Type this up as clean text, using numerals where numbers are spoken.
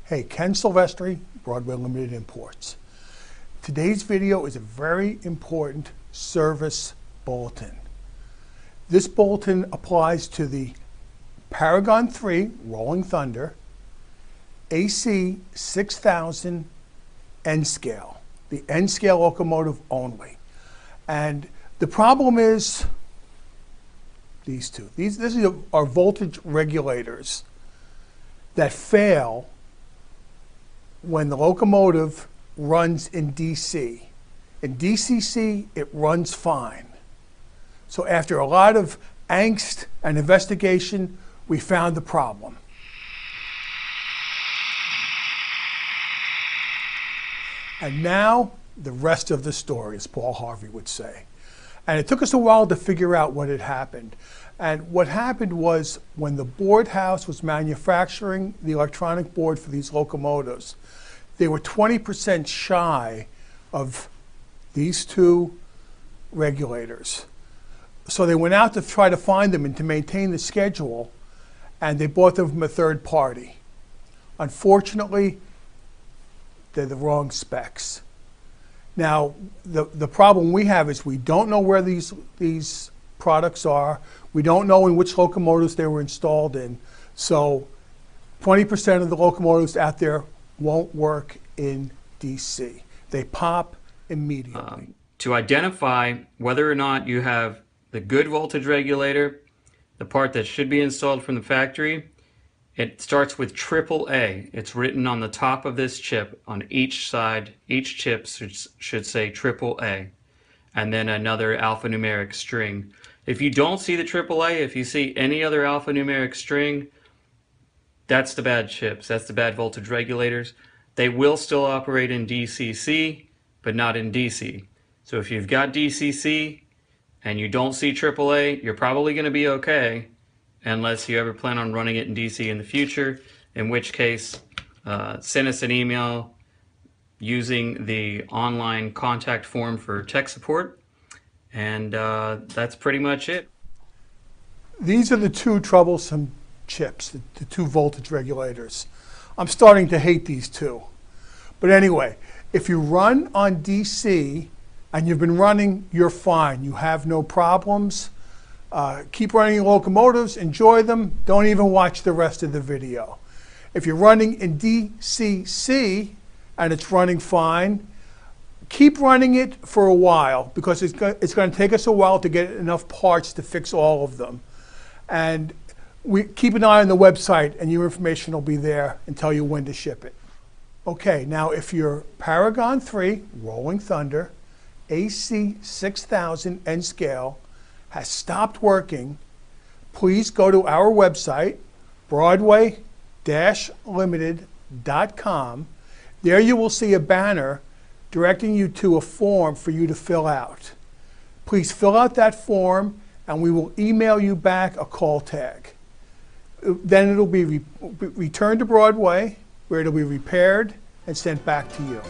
Hey, Ken Silvestri, Broadway Limited Imports. Today's video is a very important service bulletin. This bulletin applies to the Paragon3 Rolling Thunder AC6000 N-scale, the N-scale locomotive only. And the problem is these two. This are voltage regulators that fail when the locomotive runs in DC. In DCC, it runs fine. So after a lot of angst and investigation, we found the problem. And now, the rest of the story, as Paul Harvey would say. And it took us a while to figure out what had happened. And what happened was when the board house was manufacturing the electronic board for these locomotives, they were 20% shy of these two regulators. So they went out to try to find them and to maintain the schedule, and they bought them from a third party. Unfortunately, they're the wrong specs. Now, the problem we have is we don't know where these products are. We don't know in which locomotives they were installed in. So 20% of the locomotives out there won't work in DC. They pop immediately. To identify whether or not you have the good voltage regulator, the part that should be installed from the factory, it starts with AAA. It's written on the top of this chip. On each side, each chip should say AAA, and then another alphanumeric string. If you don't see the AAA, if you see any other alphanumeric string, that's the bad chips. That's the bad voltage regulators. They will still operate in DCC, but not in DC. So if you've got DCC and you don't see AAA, you're probably going to be okay, unless you ever plan on running it in DC in the future, in which case send us an email using the online contact form for tech support, and that's pretty much it. These are the two troublesome chips, the two voltage regulators. I'm starting to hate these two. But anyway, if you run on DC and you've been running, you're fine. You have no problems. Keep running your locomotives, enjoy them, don't even watch the rest of the video. If you're running in DCC and it's running fine, keep running it for a while, because it's going to take us a while to get enough parts to fix all of them. And we keep an eye on the website, and your information will be there and tell you when to ship it. Okay, now if your Paragon3 Rolling Thunder AC6000 N-scale has stopped working, please go to our website, Broadway-Limited.com. There you will see a banner directing you to a form for you to fill out. Please fill out that form, and we will email you back a call tag. Then it'll be returned to Broadway, where it'll be repaired and sent back to you.